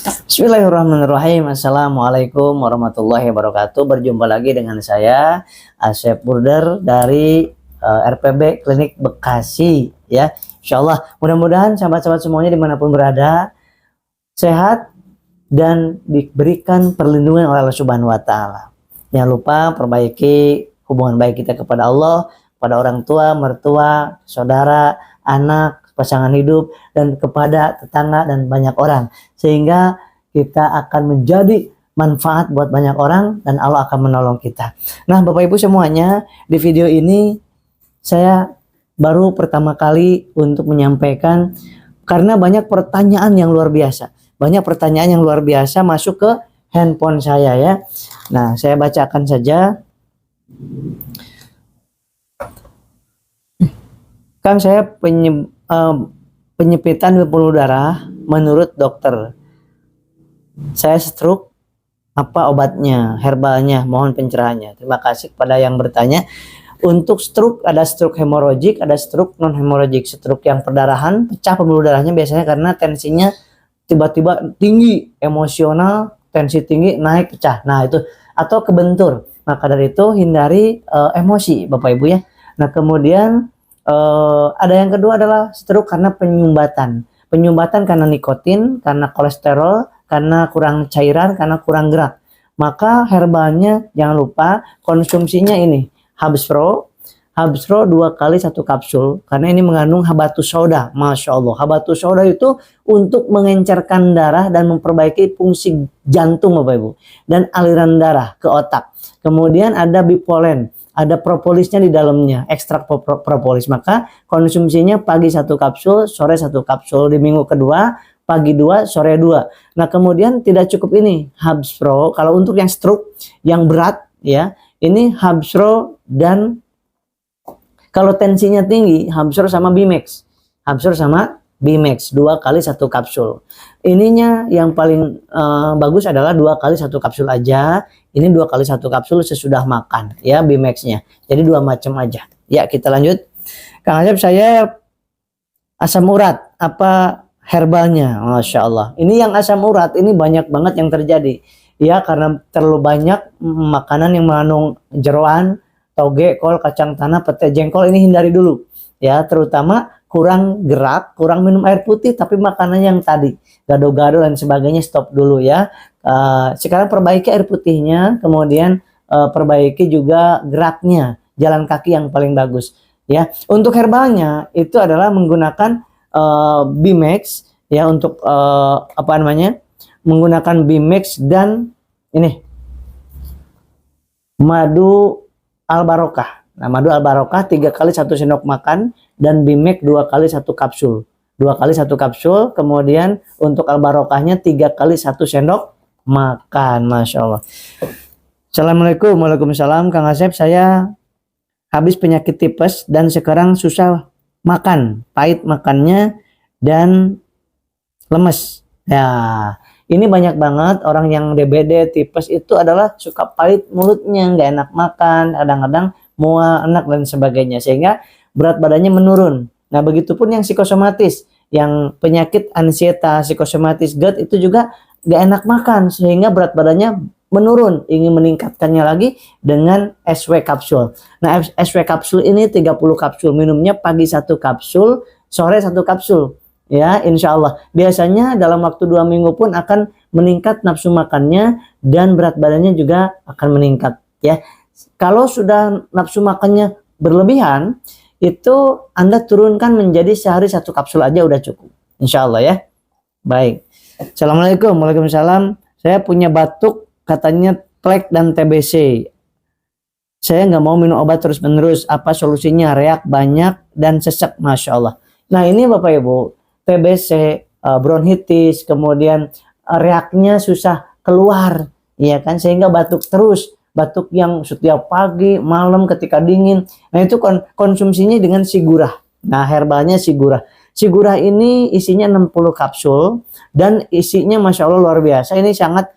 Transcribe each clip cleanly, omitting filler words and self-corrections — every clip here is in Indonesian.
Bismillahirrahmanirrahim. Assalamualaikum warahmatullahi wabarakatuh. Berjumpa lagi dengan saya Asep Burder dari RPB Klinik Bekasi ya. Insyaallah mudah-mudahan sahabat-sahabat semuanya dimanapun berada sehat dan diberikan perlindungan oleh Allah Subhanahu wa taala. Jangan lupa perbaiki hubungan baik kita kepada Allah, kepada orang tua, mertua, saudara, anak, pasangan hidup, dan kepada tetangga dan banyak orang, sehingga kita akan menjadi manfaat buat banyak orang dan Allah akan menolong kita. Nah, Bapak Ibu semuanya, di video ini saya baru pertama kali untuk menyampaikan karena banyak pertanyaan yang luar biasa. Banyak pertanyaan yang luar biasa masuk ke handphone saya ya. Nah, saya bacakan saja. Kang, saya penyepitan pembuluh darah menurut dokter. Saya stroke, apa obatnya, herbalnya, mohon pencerahannya. Terima kasih kepada yang bertanya. Untuk stroke ada stroke hemoragik, ada stroke non hemoragik. Stroke yang perdarahan, pecah pembuluh darahnya biasanya karena tensinya tiba-tiba tinggi, emosional, tensi tinggi, naik, pecah. Nah itu, atau kebentur. Maka dari itu hindari emosi Bapak Ibu ya. Nah kemudian ada yang kedua adalah stroke karena penyumbatan. Penyumbatan karena nikotin, karena kolesterol, karena kurang cairan, karena kurang gerak. Maka herbalnya jangan lupa konsumsinya ini. Habsro 2 kali 1 kapsul. Karena ini mengandung habatus sauda. Masya Allah. Habatus sauda itu untuk mengencerkan darah dan memperbaiki fungsi jantung Bapak Ibu. Dan aliran darah ke otak. Kemudian ada bipolen. Ada propolisnya di dalamnya, ekstrak propolis. Maka konsumsinya pagi 1 kapsul, sore 1 kapsul. Di minggu kedua, pagi 2, sore 2. Nah kemudian tidak cukup ini, Habsro. Kalau untuk yang stroke, yang berat ya, ini Habsro dan kalau tensinya tinggi, Habsro sama Bimex. Habsro sama Bimex 2 kali 1 kapsul. Ininya yang paling bagus adalah 2 kali 1 kapsul aja. Ini 2 kali 1 kapsul sesudah makan ya Bimexnya. Jadi 2 macam aja. Ya kita lanjut. Kang Asep, saya asam urat apa herbalnya? Masya Allah. Ini yang asam urat ini banyak banget yang terjadi. Ya karena terlalu banyak makanan yang mengandung jeroan, toge, kol, kacang tanah, pete, jengkol, ini hindari dulu. Ya terutama kurang gerak, kurang minum air putih, tapi makanan yang tadi gado-gado dan sebagainya stop dulu ya. Sekarang perbaiki air putihnya, kemudian perbaiki juga geraknya, jalan kaki yang paling bagus ya. Untuk herbalnya itu adalah menggunakan Bimex ya, untuk apa namanya, menggunakan Bimex dan ini madu albarokah. Nah, madu albarokah 3 kali 1 sendok makan dan Bimex 2 kali 1 kapsul. 2 kali 1 kapsul, kemudian untuk albarokahnya 3 kali 1 sendok makan. Masya Allah. Assalamualaikum. Waalaikumsalam. Kang Asep, saya habis penyakit tipes dan sekarang susah makan, pahit makannya dan lemes. Ya, ini banyak banget orang yang DBD tipes itu adalah suka pahit mulutnya, nggak enak makan, kadang-kadang mual, enak dan sebagainya, sehingga berat badannya menurun. Nah, begitupun yang psikosomatis, yang penyakit ansietas, psikosomatis GERD itu juga nggak enak makan, sehingga berat badannya menurun. Ingin meningkatkannya lagi dengan SW kapsul. Nah, SW kapsul ini 30 kapsul, minumnya pagi 1 kapsul, sore 1 kapsul. Ya, insya Allah. Biasanya dalam waktu 2 minggu pun akan meningkat nafsu makannya dan berat badannya juga akan meningkat. Ya, kalau sudah nafsu makannya berlebihan, itu Anda turunkan menjadi sehari 1 kapsul aja udah cukup. Insya Allah ya. Baik. Assalamualaikum. Waalaikumsalam. Saya punya batuk, katanya plek dan TBC. Saya nggak mau minum obat terus-menerus. Apa solusinya? Reak banyak dan sesek. Masya Allah. Nah ini Bapak Ibu, TBC, bronkitis, kemudian reaknya susah keluar, ya kan, sehingga batuk terus, batuk yang setiap pagi, malam, ketika dingin. Nah itu konsumsinya dengan Sigurah. Nah herbalnya Sigurah. Sigurah ini isinya 60 kapsul dan isinya Masya Allah luar biasa. Ini sangat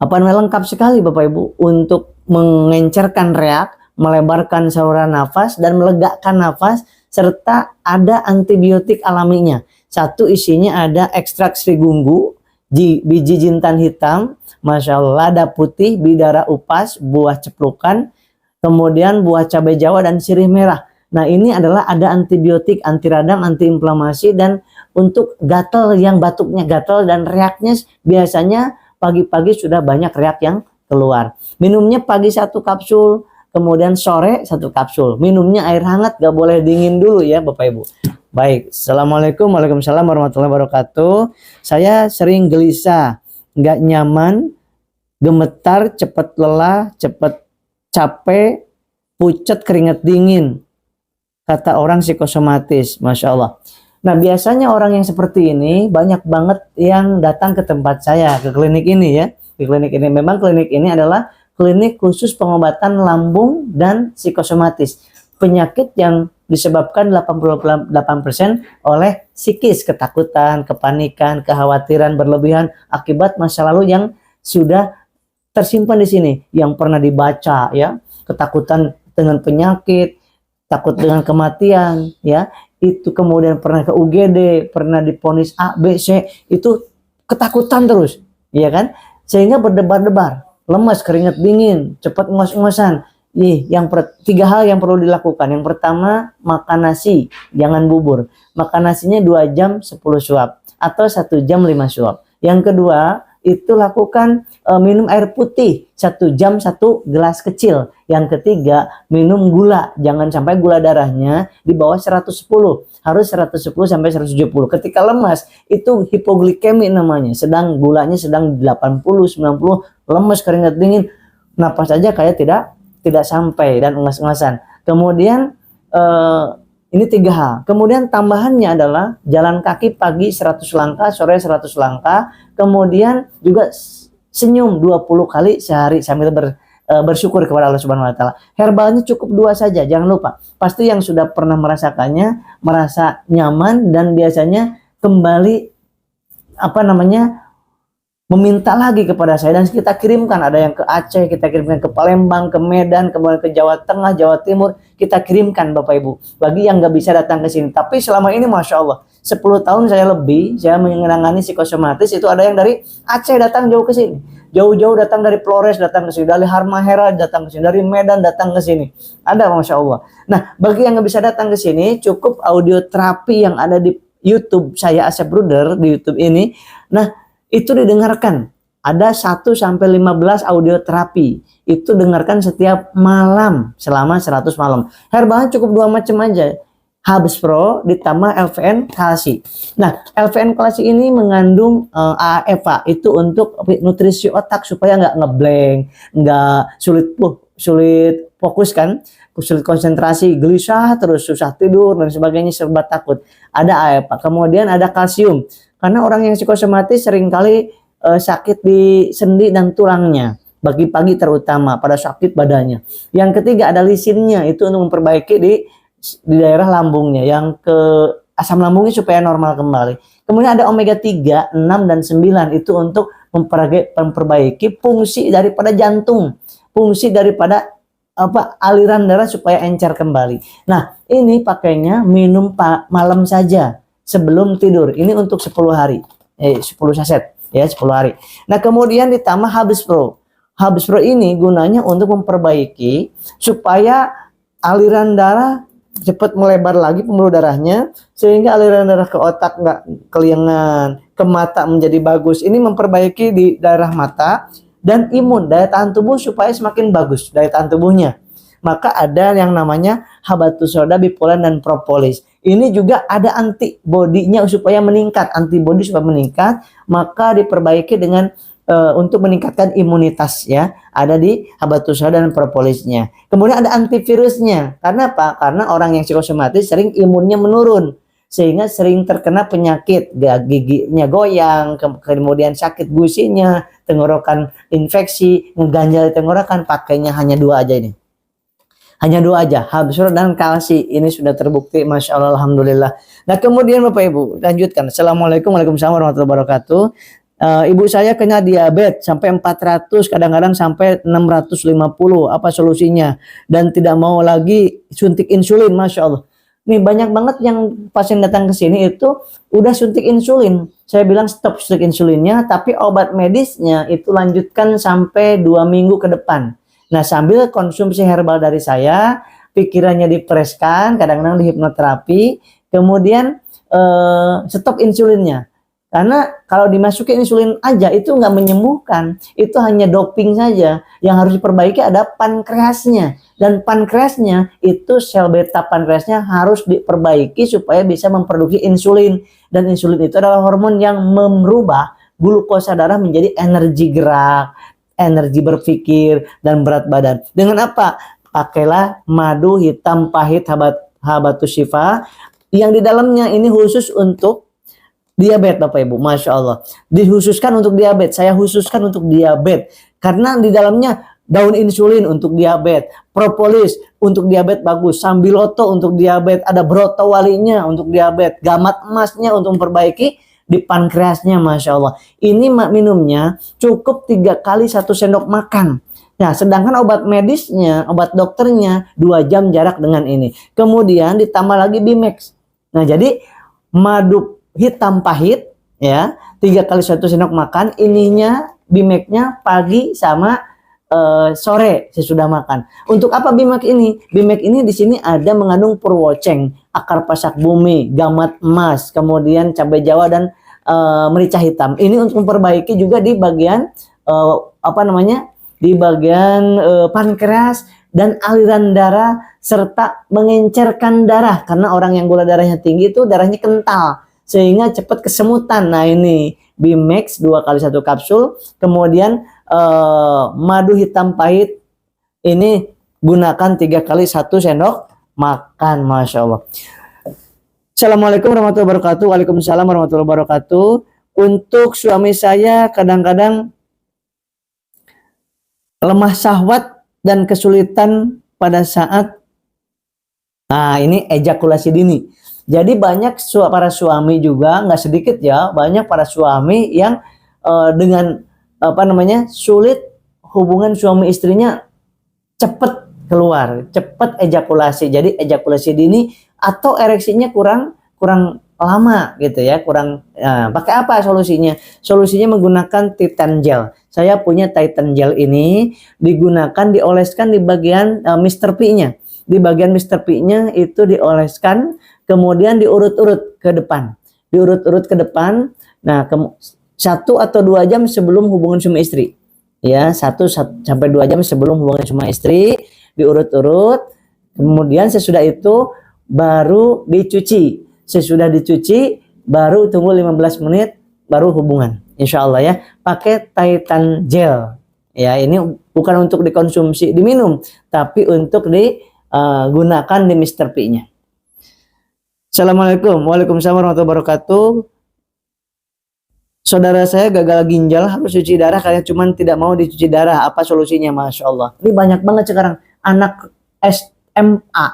lengkap sekali Bapak Ibu untuk mengencerkan reak, melebarkan saluran nafas dan melegakan nafas, serta ada antibiotik alaminya Satu isinya ada ekstrak serigunggu, biji jintan hitam, Masya Allah, lada putih, bidara upas, buah ceplukan, kemudian buah cabai jawa dan sirih merah. Nah, ini adalah ada antibiotik, anti radang, anti inflamasi, dan untuk gatal yang batuknya gatal dan reaknya biasanya pagi-pagi sudah banyak reak yang keluar. Minumnya pagi 1 kapsul, kemudian sore 1 kapsul. Minumnya air hangat, gak boleh dingin dulu ya Bapak Ibu. Baik, Assalamualaikum Waalaikumsalam warahmatullahi wabarakatuh. Saya sering gelisah, gak nyaman, gemetar, cepat lelah, cepat capek, pucat, keringat dingin. Kata orang psikosomatis, Masya Allah. Nah, biasanya orang yang seperti ini banyak banget yang datang ke tempat saya, ke klinik ini ya. Di klinik ini, memang klinik ini adalah klinik khusus pengobatan lambung dan psikosomatis. Penyakit yang disebabkan 88% oleh psikis, ketakutan, kepanikan, kekhawatiran berlebihan akibat masa lalu yang sudah tersimpan di sini, yang pernah dibaca ya, ketakutan dengan penyakit, takut dengan kematian ya, itu kemudian pernah ke UGD, pernah divonis A, B, C, itu ketakutan terus, ya kan? Sehingga berdebar-debar, lemas, keringat dingin, cepat ngos-ngosan. Tiga hal yang perlu dilakukan. Yang pertama, makan nasi, jangan bubur. Makan nasinya 2 jam 10 suap atau 1 jam 5 suap. Yang kedua, itu lakukan minum air putih 1 jam 1 gelas kecil. Yang ketiga, minum gula, jangan sampai gula darahnya di bawah 110, harus 110 sampai 170. Ketika lemas itu hipoglikemi namanya, sedang gulanya sedang 80 90, lemas, keringat dingin, napas aja kayak tidak sampai dan ngas-ngasan. Kemudian ini 3 hal. Kemudian tambahannya adalah jalan kaki pagi 100 langkah, sore 100 langkah. Kemudian juga senyum 20 kali sehari sambil bersyukur kepada Allah Subhanahu wa taala. Herbalnya cukup 2 saja, jangan lupa. Pasti yang sudah pernah merasakannya merasa nyaman dan biasanya kembali meminta lagi kepada saya, dan kita kirimkan, ada yang ke Aceh, kita kirimkan ke Palembang, ke Medan, kemudian ke Jawa Tengah, Jawa Timur, kita kirimkan Bapak Ibu, bagi yang nggak bisa datang ke sini. Tapi selama ini Masya Allah, 10 tahun saya menangani psikosomatis, itu ada yang dari Aceh datang jauh ke sini, jauh-jauh datang dari Flores datang ke sini, dari Halmahera datang ke sini, dari Medan datang ke sini, ada Masya Allah. Nah, bagi yang nggak bisa datang ke sini, cukup audio terapi yang ada di YouTube saya, Asep Bruder, di YouTube ini. Nah, itu didengarkan, ada 1 sampai 15 audio terapi, itu dengarkan setiap malam selama 100 malam. Herbalnya cukup 2 macam aja, Habs Pro ditambah LVN Kalsi. Nah, LVN Kalsi ini mengandung AAFA, itu untuk nutrisi otak supaya nggak ngeblank, nggak sulit fokus kan, sulit konsentrasi, gelisah terus, susah tidur dan sebagainya, serba takut. Ada AAFA. Kemudian ada kalsium. Karena orang yang psikosomatis seringkali sakit di sendi dan tulangnya, pagi-pagi terutama pada sakit badannya. Yang ketiga ada lisinnya, itu untuk memperbaiki di daerah lambungnya, yang ke asam lambungnya supaya normal kembali. Kemudian ada omega 3, 6 dan 9, itu untuk memperbaiki fungsi daripada jantung, fungsi daripada aliran darah supaya encer kembali. Nah, ini pakainya minum malam saja sebelum tidur. Ini untuk 10 hari. 10 saset ya, 10 hari. Nah, kemudian ditambah Habs Pro. Habs Pro ini gunanya untuk memperbaiki supaya aliran darah cepat melebar lagi, pembuluh darahnya, sehingga aliran darah ke otak nggak keliengan, ke mata menjadi bagus. Ini memperbaiki di daerah mata dan imun, daya tahan tubuh supaya semakin bagus daya tahan tubuhnya. Maka ada yang namanya habatus sauda, bipolen dan propolis. Ini juga ada antibodinya supaya meningkat, antibodi supaya meningkat, maka diperbaiki dengan untuk meningkatkan imunitas ya. Ada di habatus sauda dan propolisnya. Kemudian ada antivirusnya. Karena apa? Karena orang yang psikosomatis sering imunnya menurun, sehingga sering terkena penyakit, giginya goyang, kemudian sakit gusinya, tenggorokan infeksi, ngeganjal di tenggorokan. Pakainya hanya 2 aja ini. Hanya 2 aja, Habs Pro dan Kalsi. Ini sudah terbukti, Masya Allah, Alhamdulillah. Nah, kemudian Bapak Ibu, lanjutkan. Assalamualaikum warahmatullahi wabarakatuh. Ibu saya kena diabetes sampai 400, kadang-kadang sampai 650. Apa solusinya? Dan tidak mau lagi suntik insulin, Masya Allah. Nih banyak banget yang pasien datang ke sini itu udah suntik insulin. Saya bilang stop suntik insulinnya, tapi obat medisnya itu lanjutkan sampai 2 minggu ke depan. Nah, sambil konsumsi herbal dari saya, pikirannya dipreskan, kadang-kadang di hipnoterapi, kemudian stop insulinnya. Karena kalau dimasukin insulin aja itu nggak menyembuhkan, itu hanya doping saja. Yang harus diperbaiki ada pankreasnya, dan pankreasnya itu sel beta pankreasnya harus diperbaiki supaya bisa memproduksi insulin. Dan insulin itu adalah hormon yang merubah glukosa darah menjadi energi gerak, energi berpikir, dan berat badan. Dengan apa? Pakailah madu hitam pahit habatus shifa yang di dalamnya ini khusus untuk diabetes, Bapak Ibu, Masya Allah. Dikhususkan untuk diabetes, saya khususkan untuk diabetes. Karena di dalamnya daun insulin untuk diabetes, propolis untuk diabetes bagus, sambiloto untuk diabetes, ada brotowalinya untuk diabetes, gamat emasnya untuk memperbaiki di pankreasnya, Masya Allah. Ini minumnya cukup 3 kali 1 sendok makan. Nah, sedangkan obat medisnya, obat dokternya 2 jam jarak dengan ini. Kemudian ditambah lagi Bimex. Nah, jadi madu hitam pahit ya 3 kali 1 sendok makan, ininya Bimexnya pagi sama sore sesudah makan. Untuk apa Bimex ini? Bimex ini di sini ada mengandung purwoceng, akar pasak bumi, gamat emas, kemudian cabai jawa dan merica hitam. Ini untuk memperbaiki juga di bagian di bagian pankreas dan aliran darah serta mengencerkan darah, karena orang yang gula darahnya tinggi itu darahnya kental sehingga cepat kesemutan. Nah, ini Bimex 2 kali 1 kapsul, kemudian madu hitam pahit ini gunakan 3 kali 1 sendok makan. Masya Allah. Assalamualaikum warahmatullahi wabarakatuh. Waalaikumsalam warahmatullahi wabarakatuh. Untuk suami saya kadang-kadang lemah syahwat dan kesulitan pada saat ini ejakulasi dini. Jadi banyak para suami juga, nggak sedikit ya, banyak para suami yang dengan sulit hubungan suami istrinya cepat keluar, cepat ejakulasi. Jadi ejakulasi dini atau ereksinya kurang lama gitu ya, pakai apa solusinya? Solusinya menggunakan Titan Gel. Saya punya Titan Gel ini, digunakan dioleskan di bagian Mr. P-nya. Di bagian Mr. P-nya itu dioleskan, kemudian diurut-urut ke depan. Diurut-urut ke depan. Nah, 1 atau 2 jam sebelum hubungan suami istri. Ya, 1 sampai 2 jam sebelum hubungan suami istri, diurut-urut. Kemudian sesudah itu baru dicuci. Sesudah dicuci baru tunggu 15 menit baru hubungan. Insya Allah ya, pakai Titan Gel. Ya, ini bukan untuk dikonsumsi, diminum, tapi untuk digunakan di Mr. P-nya. Assalamualaikum. Waalaikumsalam warahmatullahi wabarakatuh. Saudara saya gagal ginjal, harus cuci darah karena cuman tidak mau dicuci darah. Apa solusinya? Masya Allah. Ini banyak banget sekarang anak SMA,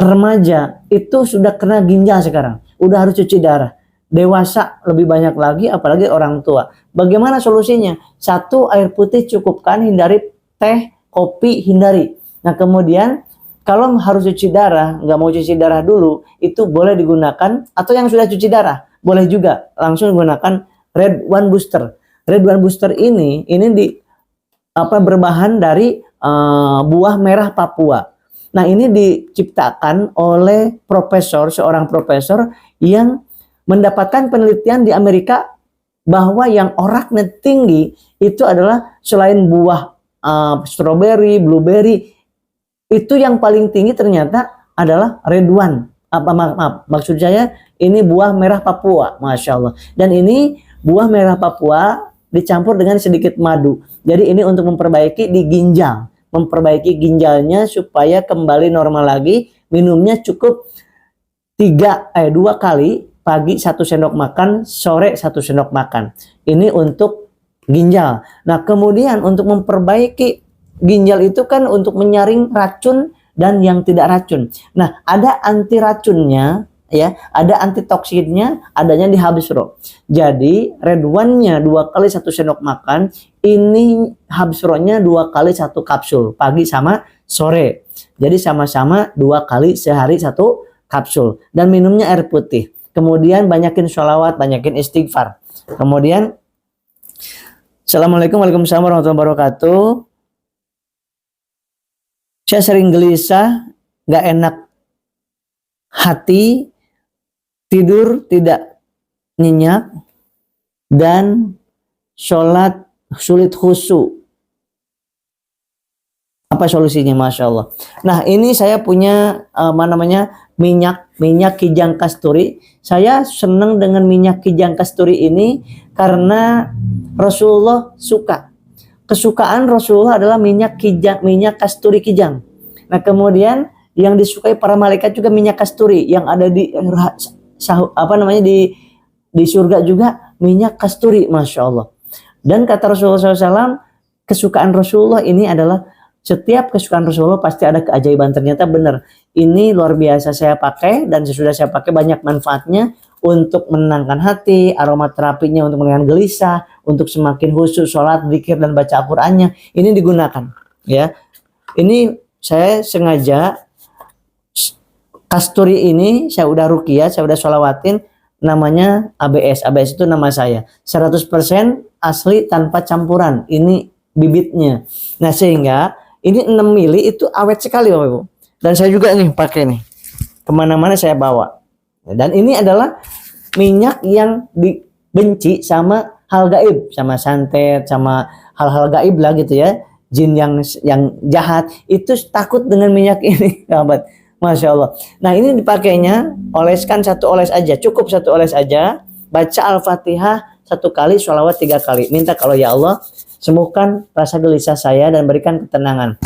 remaja itu sudah kena ginjal sekarang. Udah harus cuci darah. Dewasa lebih banyak lagi, apalagi orang tua. Bagaimana solusinya? 1, air putih cukupkan, hindari teh, kopi, hindari. Nah, kemudian kalau harus cuci darah, nggak mau cuci darah dulu, itu boleh digunakan, atau yang sudah cuci darah, boleh juga langsung digunakan Red One Booster. Red One Booster ini berbahan dari buah merah Papua. Nah, ini diciptakan oleh seorang profesor yang mendapatkan penelitian di Amerika bahwa yang oraknya tinggi itu adalah selain buah strawberry, blueberry, itu yang paling tinggi ternyata adalah Red One. Maksud saya ini buah merah Papua, Masya Allah. Dan ini buah merah Papua dicampur dengan sedikit madu. Jadi ini untuk memperbaiki di ginjal, memperbaiki ginjalnya supaya kembali normal lagi. Minumnya cukup 2 kali, pagi 1 sendok makan, sore 1 sendok makan. Ini untuk ginjal. Nah, kemudian untuk memperbaiki ginjal itu kan untuk menyaring racun dan yang tidak racun. Nah, ada anti racunnya ya, ada anti toksinnya, adanya di Habsro. Jadi Red One-nya 2 kali 1 sendok makan, ini Habsro-nya 2 kali 1 kapsul, pagi sama sore. Jadi sama-sama 2 kali sehari 1 kapsul. Dan minumnya air putih. Kemudian banyakin sholawat, banyakin istighfar. Kemudian Assalamualaikum Waalaikumsalam warahmatullahi wabarakatuh. Saya sering gelisah, nggak enak hati, tidur tidak nyenyak, dan sholat sulit khusyuk. Apa solusinya? Masya Allah. Nah, ini saya punya minyak kijang kasturi. Saya senang dengan minyak kijang kasturi ini karena Rasulullah suka. Kesukaan Rasulullah adalah minyak kasturi kijang. Nah, kemudian yang disukai para malaikat juga minyak kasturi, yang ada di di surga juga minyak kasturi, Masya Allah. Dan kata Rasulullah SAW, kesukaan Rasulullah ini adalah setiap kesukaan Rasulullah pasti ada keajaiban. Ternyata benar. Ini luar biasa saya pakai, dan sesudah saya pakai banyak manfaatnya untuk menenangkan hati, aromaterapinya untuk menenangkan gelisah, untuk semakin khusyuk sholat, zikir, dan baca Al-Qur'annya. Ini digunakan, ya. Ini saya sengaja kasturi ini saya udah ruqyah, saya udah sholawatin, namanya ABS. ABS itu nama saya. 100% asli tanpa campuran. Ini bibitnya. Nah, sehingga ini 6 mili itu awet sekali, Bapak Ibu. Dan saya juga nih pakai nih. Kemana-mana saya bawa. Dan ini adalah minyak yang dibenci sama hal gaib, sama santet, sama hal-hal gaib lah gitu ya. Jin yang jahat itu takut dengan minyak ini, sahabat. Masya Allah. Nah, ini dipakainya, oleskan 1 oles aja, cukup 1 oles aja. Baca Al-Fatihah 1 kali, sholawat 3 kali. Minta kalau ya Allah, sembuhkan rasa gelisah saya dan berikan ketenangan.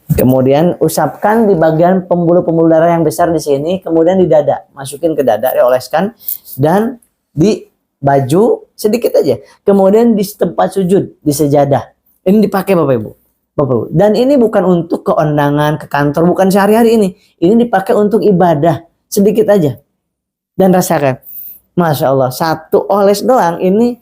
Kemudian usapkan di bagian pembuluh-pembuluh darah yang besar di sini, kemudian di dada, masukin ke dada, dioleskan, dan di baju sedikit aja. Kemudian di tempat sujud, di sejadah. Ini dipakai Bapak Ibu. Bapak Ibu. Dan ini bukan untuk keundangan, ke kantor, bukan sehari-hari ini. Ini dipakai untuk ibadah, sedikit aja. Dan rasakan. Masya Allah, 1 oles doang ini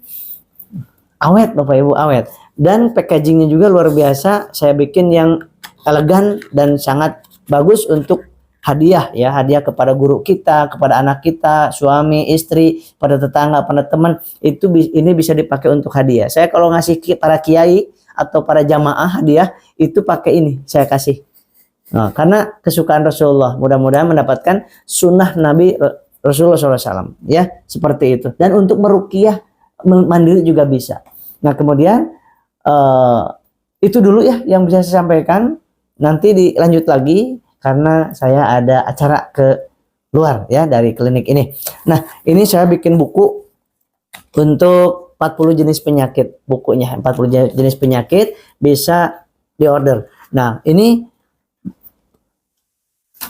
awet Bapak Ibu, awet. Dan packagingnya juga luar biasa. Saya bikin yang elegan dan sangat bagus untuk hadiah ya, hadiah kepada guru kita, kepada anak kita, suami, istri, pada tetangga, pada teman. Itu ini bisa dipakai untuk hadiah. Saya kalau ngasih para kiai atau para jamaah hadiah itu pakai ini, saya kasih. Nah, karena kesukaan Rasulullah, mudah-mudahan mendapatkan sunnah Nabi Rasulullah SAW ya, seperti itu. Dan untuk meruqyah mandiri juga bisa. Nah, kemudian itu dulu ya yang bisa saya sampaikan. Nanti dilanjut lagi karena saya ada acara ke luar ya dari klinik ini. Nah, ini saya bikin buku untuk 40 jenis penyakit. Bukunya 40 jenis penyakit bisa diorder. Nah, ini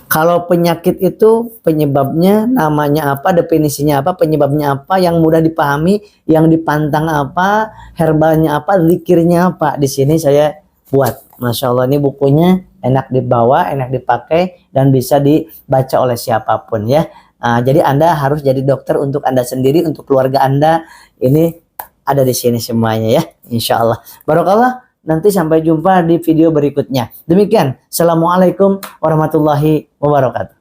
kalau penyakit itu penyebabnya, namanya apa, definisinya apa, penyebabnya apa, yang mudah dipahami, yang dipantang apa, herbalnya apa, zikirnya apa. Di sini saya buat. Masya Allah, ini bukunya enak dibawa, enak dipakai, dan bisa dibaca oleh siapapun ya. Jadi Anda harus jadi dokter untuk Anda sendiri, untuk keluarga Anda. Ini ada di sini semuanya ya, insya Allah. Barakallah. Nanti sampai jumpa di video berikutnya. Demikian. Assalamualaikum warahmatullahi wabarakatuh.